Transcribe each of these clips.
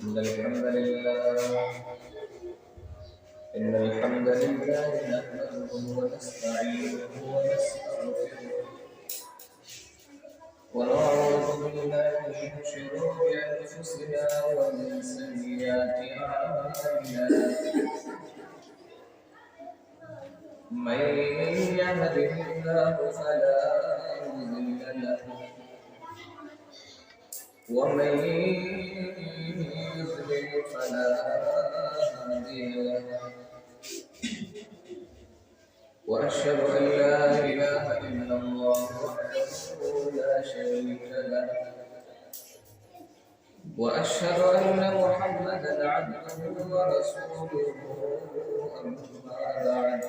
إن الحمد لله نحمده ونستعينه ونستغفره ونعوذ بالله من شرور أنفسنا ومن سيئات أعمالنا من يهده الله فلا مضل له ومن يضلل فلا هادي له وأشهد أن لا إله إلا الله وحده لا شريك له وأشهد أن محمدا عبده ورسوله أما بعد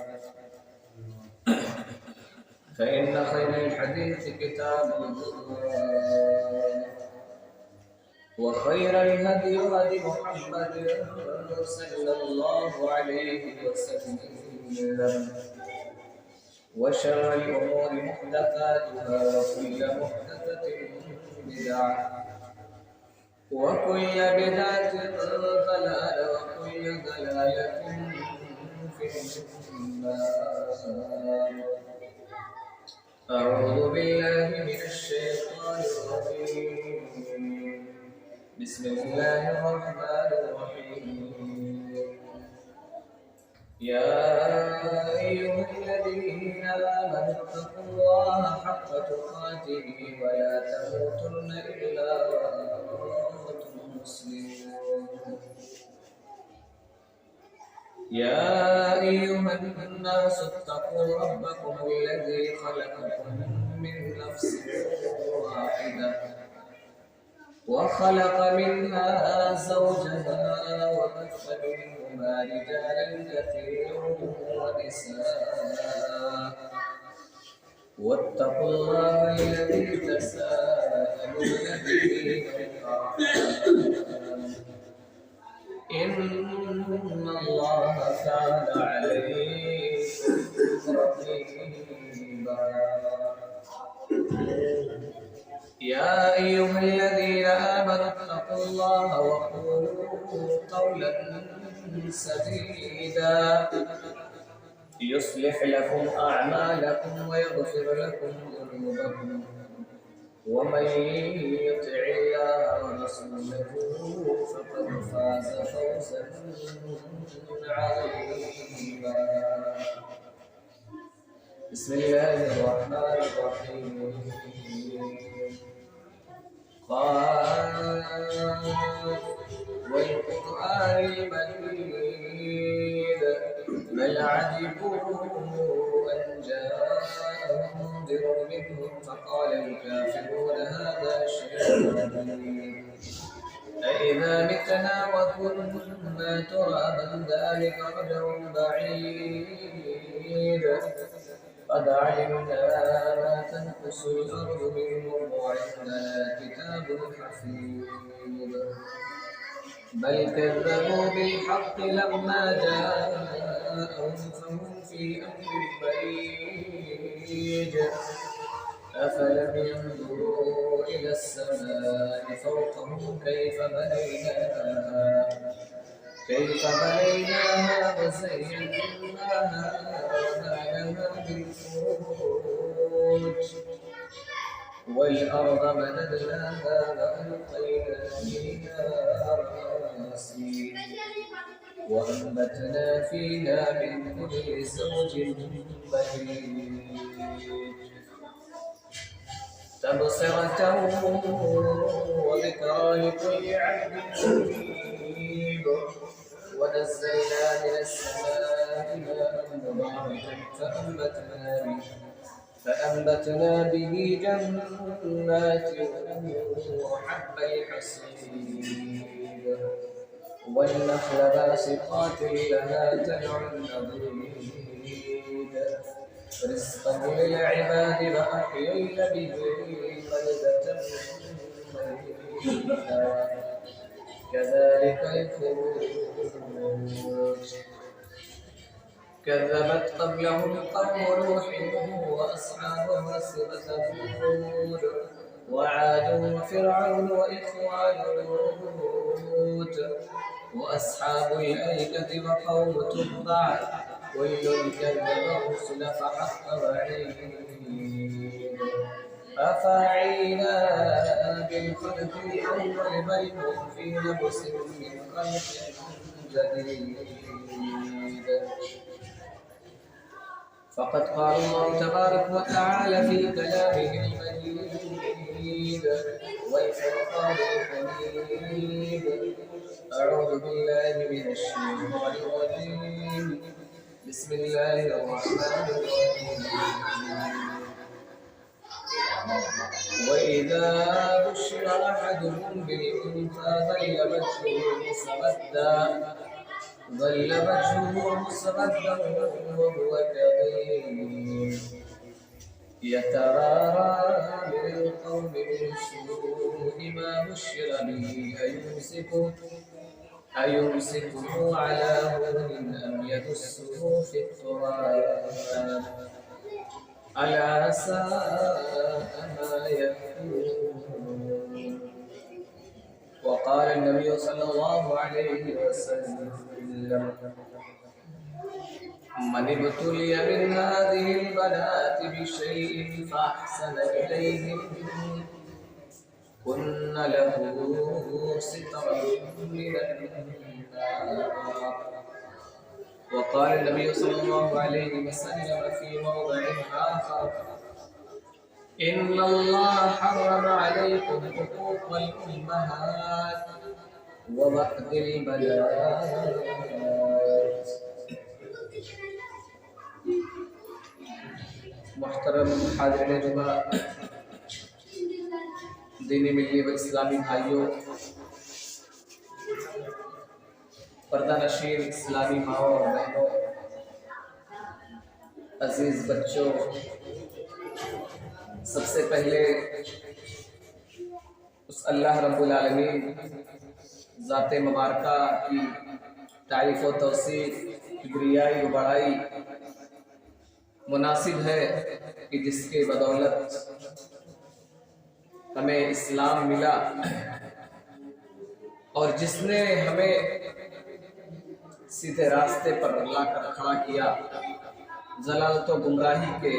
فإن خير الحديث كتاب الله وخير الهدي هدي محمد صلى الله عليه وسلم وشر الأمور محدثاتها وكل محدثة بدعة وكل بدعة ضلالة وكل ضلالة في النار. أعوذ بالله من الشيطان الرجيم. بسم الله الرحمن الرحيم. يا أيها الذين آمنوا اتقوا الله حق تقاته ولا تموتن إلا وأنتم مسلمون. يا أيها الناس اتقوا ربكم الذي خلقكم من نفس واحدة وخلق منها زوجها وبث منهما رجالا كثيرا ونساء واتقوا الله الذي تساءلون به والأرحام إن الله كان عليكم رقيبا. يا أيها الذين آمنوا اتقوا الله وقولوا قولا سديدا يصلح لكم أعمالكم ويغفر لكم ذنوبكم ومن يطع الله ورسوله فقد فاز فوزا عظيما. بسم الله الرحمن الرحيم. قال والقرآن المجيد بل عجبوا أن جاءهم منذر منهم فقال الكافرون هذا شيء عجيب أإذا متنا وكنا ترابا ذلك رجع بعيد قد علمنا ما تنقص الأرض منهم وعندنا كتاب حفيظ بل كذبوا بالحق لما جاءهم فهم في أمر بعيد أفلم ينظروا إلى السماء فوقهم كيف بنيناها وزيناها وما لها من فروج والأرض مددناها وألقينا فيها رواسي وأنبتنا فيها من كل زوج بهيج تبصرة وذكرى لكل عبد منيب ونزلنا من السماء ماء مباركا فأنبتنا به جنات وحب الحصيد والنخل باسقات لها تنع نضيد رزقا للعباد وأحيينا به بلدة ميتا كذلك الخروج كذبت قبلهم قوم نوح وأصحاب الرس وثمود وعاد وفرعون وإخوان لوط وأصحاب الأيكة وقوم تبع كل كذب الرسل فحق وعيد أفعينا بالخلق الأول بل هم في لبس من خلق جديد. فقد قال الله تبارك وتعالى في كلامه المجيد والفرقان الحميد: أعوذ بالله من الشيطان الرجيم، بسم الله الرحمن الرحيم. وإذا بشر أحدهم بالأنثى ظل وجهه مسودا وهو كظيم يتوارى من القوم من سوء ما بشر به أيمسكه على هون أم يدسه في التراب ألا ساء ما يحكمون. وقال النبي صلى الله عليه وسلم: من ابتلي من هذه البنات بشيء فأحسن إليهم كن له سترا من النار. وقال النبي صلى الله عليه وسلم في موضع آخر: إن الله حرم عليكم حقوق الأمهات ووأد البنات. محترم حاضرین جمعہ، دینی ملی و اسلامی بھائیوں، پردہ نشین اسلامی ماؤں اور بہنوں، عزیز بچوں، سب سے پہلے اس اللہ رب العالمین ذات مبارکہ کی تعریف و توصیف، کبریائی و بڑائی مناسب ہے کہ جس کے بدولت ہمیں اسلام ملا اور جس نے ہمیں سیدھے راستے پر لا کر کھڑا کیا، ضلالت و گمراہی کے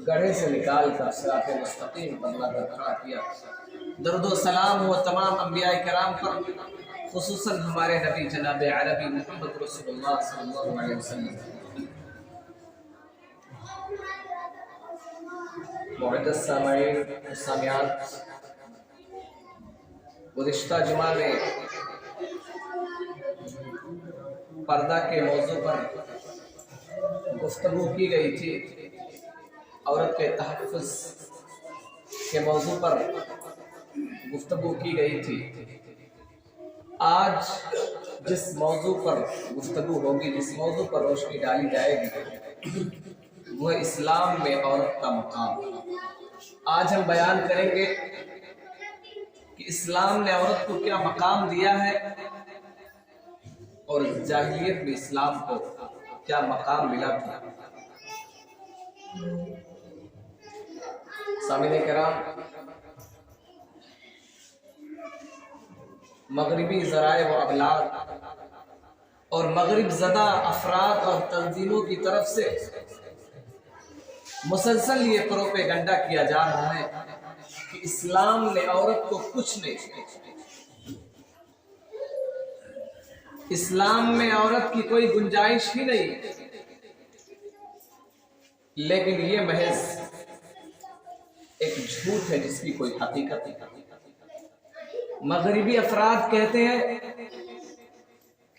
گڑھے سے نکال کر صراط مستقیم پر لا کر کھڑا کیا۔ درود و سلام ہو تمام انبیاء کرام پر، خصوصاً ہمارے نبی جناب عربی محمد رسول اللہ صلی اللہ علیہ وسلم۔ معزز سامعین و سامعات، گزشتہ جمعہ میں پردہ کے موضوع پر گفتگو کی گئی تھی، عورت کے تحفظ کے موضوع پر گفتگو کی گئی تھی۔ آج جس موضوع پر گفتگو ہوگی، جس موضوع پر روشنی ڈالی جائے گی، وہ اسلام میں عورت کا مقام۔ آج ہم بیان کریں گے کہ اسلام نے عورت کو کیا مقام دیا ہے اور جاہلیت میں اسلام کو کیا مقام ملا تھا۔ سامعین کرام، مغربی ذرائع و ابلاغ اور مغرب زدہ افراد اور تنظیموں کی طرف سے مسلسل یہ پروپیگنڈا کیا جا رہا ہے کہ اسلام نے عورت کو کچھ نہیں، اسلام میں عورت کی کوئی گنجائش ہی نہیں، لیکن یہ محض ایک جھوٹ ہے جس کی کوئی حقیقت نہیں۔ مغربی افراد کہتے ہیں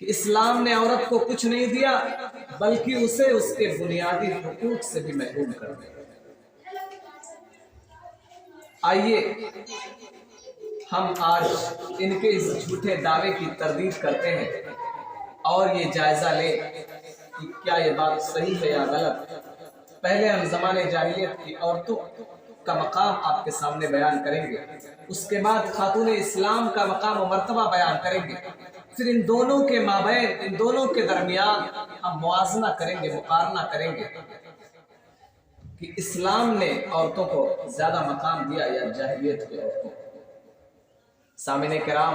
کہ اسلام نے عورت کو کچھ نہیں دیا بلکہ اسے اس کے بنیادی حقوق سے بھی محروم کر دیا۔ آئیے ہم آج ان کے اس جھوٹے دعوے کی تردید کرتے ہیں اور یہ جائزہ لیں کہ کیا یہ بات صحیح ہے یا غلط۔ پہلے ہم زمانے جاہلیت کی عورتوں کا مقام آپ کے سامنے بیان کریں گے، اس کے بعد خاتون اسلام کا مقام و مرتبہ بیان کریں گے، پھر ان دونوں کے مابین، ان دونوں کے درمیان ہم موازنہ کریں گے، مقارنہ کریں گے کہ اسلام نے عورتوں کو زیادہ مقام دیا یا جاہلیت کے عورتوں کو۔ سامعین کرام،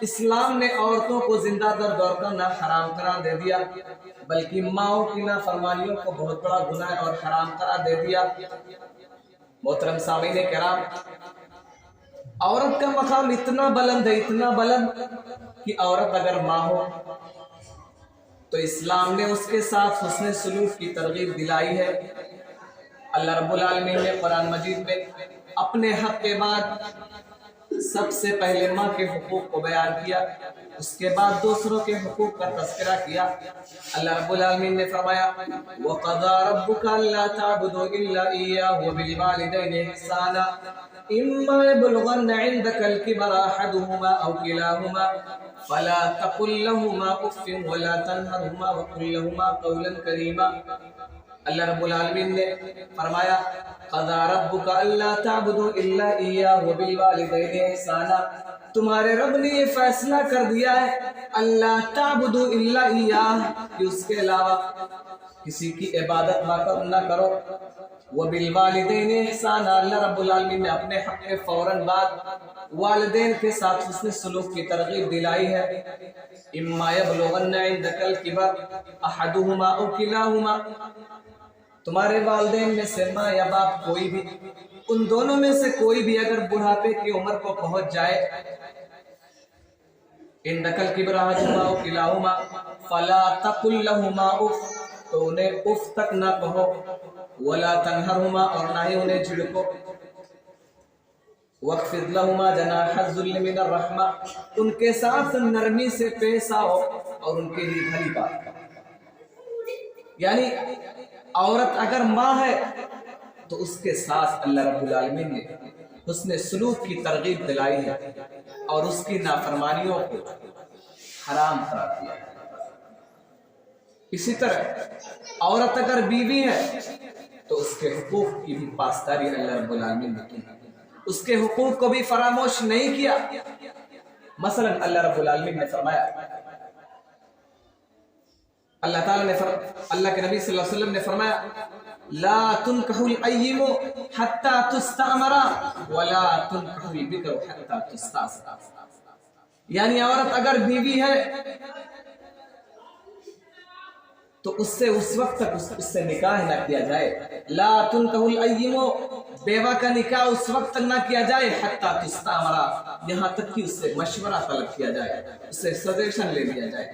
اسلام نے عورتوں کو زندہ در دور کرنا حرام قرار دے دیا، بلکہ ماؤں کی نافرمانیوں کو بہت بڑا گناہ اور حرام قرار دے دیا۔ محترم سامعین کرام، عورت کا مقام اتنا بلند ہے، اتنا بلند کہ عورت اگر ماں ہو تو اسلام نے اس کے ساتھ حسن سلوک کی ترغیب دلائی ہے۔ اللہ رب العالمین نے قرآن مجید میں اپنے حق کے بعد سب سے پہلے ماں کے حقوق کو بیان کیا، اس کے بعد دوسروں کے حقوق کا تذکرہ کیا۔ اللہ رب العالمین نے فرمایا وَقَضَى رَبُّكَ أَلَّا تَعْبُدُوا إِلَّا إِيَّاهُ وَبِالْوَالِدَيْنِ إِحْسَانًا إِمَّا يَبْلُغَنَّ عِندَكَ الْكِبَرَ أَحَدُهُمَا أَوْ كِلَاهُمَا فَلَا تَقُل لَّهُمَا أُفٍّ وَلَا تَنْهَرْهُمَا وَقُل لَّهُمَا قَوْلًا كَرِيمًا۔ اللہ رب العالمین نے فرمایا قَضَى رَبُّكَ أَلَّا تَعْبُدُوا إِلَّا إِيَّاهُ وَبِالْوَالِدَيْنِ إِحْسَانًا، تمہارے رب نے یہ فیصلہ کر دیا ہے اللہ تعبدوا الا اياه کہ اس کے علاوہ کسی کی عبادت نہ کرو۔ وبالوالدین احسانا، اللہ رب العالمین نے اپنے حق کے فوراً بعد والدین کے ساتھ حسن سلوک کی ترغیب دلائی ہے۔ اما یبلغن عندک الکبر احدهما او کلاهما، تمہارے والدین میں سے ماں یا باپ کوئی بھی، ان دونوں میں سے کوئی بھی اگر بڑھاپے کی عمر کو پہنچ جائے، عندک الکبر احدهما او کلاهما فلا تقل لهما اف، تو انہیں اف تک نہ کہو، ولا تنہرهما، اور نہ ہی انہیں جھڑکو، واخفض لهما جناح الذل من الرحمہ، ان کے ساتھ نرمی سے پیش آؤ اور ان کے لیے بھلی بات کرو۔ یعنی عورت اگر ماں ہے تو اس کے ساتھ اللہ رب العالمین نے حسن سلوک کی ترغیب دلائی ہے اور اس کی نافرمانیوں کو حرام قرار دیا ہے۔ اسی طرح عورت اگر بیوی ہے تو اس کے حقوق کی بھی پاسداری اللہ رب العالمین نے کی، اس کے حقوق کو بھی فراموش نہیں کیا۔ مثلا اللہ رب العالمین نے فرمایا، اللہ تعالیٰ نے اللہ کے نبی صلی اللہ علیہ وسلم نے فرمایا لا تنکح الایم حتی تستعمر ولا تنکح البکر حتی تستعصر، یعنی عورت اگر بیوی ہے تو اس سے اس وقت تک اس سے نکاح نہ کیا جائے۔ لا تنکح الایم، بیوہ کا نکاح اس وقت تک نہ کیا جائے حتی تستعمر، یہاں تک کہ اس سے مشورہ طلب کیا جائے، اس سے سجیشن لے لیا جائے۔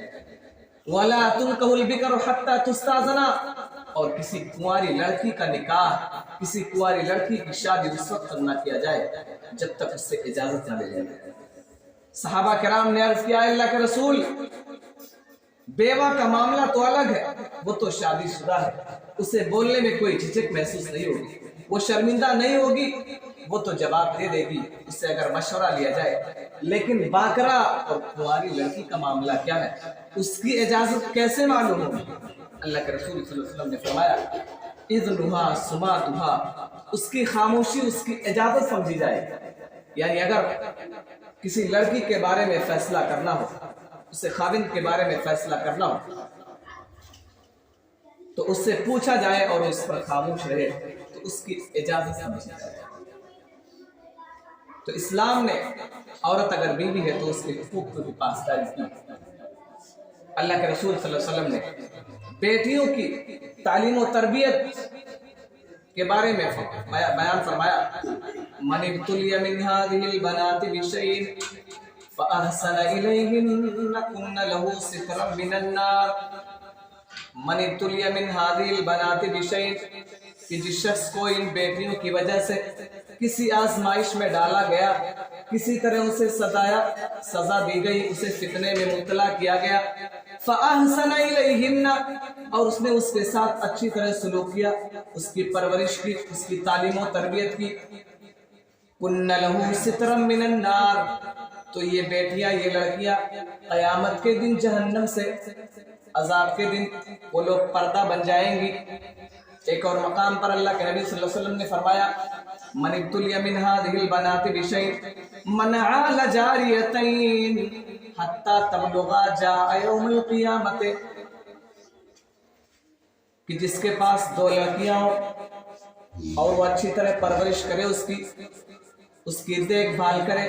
وَلَا تُنْكَحُ الْبِكْرُ حَتَّى تُسْتَأْذَنَ، اور کسی کنواری لڑکی کا نکاح، کسی کنواری لڑکی کی شادی اس وقت تک نہ کیا جائے جب تک اس سے اجازت نہ لے جائے۔ صحابہ کرام نے عرض کیا اللہ کے رسول، بیوہ کا معاملہ تو الگ ہے، وہ تو شادی شدہ ہے، اسے بولنے میں کوئی جھجک محسوس نہیں ہوگی، وہ شرمندہ نہیں ہوگی، وہ تو جواب دے دے گی اس سے اگر مشورہ لیا جائے۔ لیکن باکرہ اور کنواری لڑکی کا معاملہ کیا ہے، اس کی اجازت کیسے معلوم ہوگی؟ اللہ کے رسول صلی اللہ علیہ وسلم نے فرمایا اذنها سماعتها، اس کی خاموشی اس کی اجازت سمجھی جائے۔ یعنی اگر کسی لڑکی کے بارے میں فیصلہ کرنا ہو، اسے خاوند کے بارے میں فیصلہ کرنا ہو تو اس سے پوچھا جائے اور اس پر خاموش رہے تو اس کی اجازت سمجھی جائے۔ تو اسلام نے عورت اگر بیوی ہے تو اس کے حقوق کی پاسداری کی۔ اللہ کے رسول صلی اللہ علیہ وسلم نے بیٹیوں کی تعلیم و تربیت کے بارے میں بیان فرمایا من ابتلی من هذه البنات بشيء فأحسن إليهن كن له سترا من النار۔ من ابتلی من هذه البنات بشيء، کہ جس شخص کو ان بیٹیوں کی وجہ سے کسی آزمائش میں ڈالا گیا، کسی طرح اسے سزا دی گئی، اسے فتنے میں مبتلا کیا گیا، فَأَحْسَنَ إِلَيْهِنَّ، اور اس نے اس کے ساتھ اچھی طرح سلوک کیا، اس کی پرورش کی، اس کی تعلیم و تربیت کی، كُنَّ لَهُ سِتْرًا مِّنَ النَّارِ، تو یہ بیٹیاں، یہ لڑکیاں قیامت کے دن جہنم سے، عذاب کے دن وہ لوگ پردہ بن جائیں گی۔ ایک اور مقام پر اللہ کے نبی صلی اللہ علیہ وسلم نے فرمایا من ابتلی من هذه البنات بشيء منع لجاريتين حتى تبلغا جاء يوم القيامة، کہ جس کے پاس دو لڑکیاں ہوں اور وہ اچھی طرح پرورش کرے، اس کی دیکھ بھال کرے،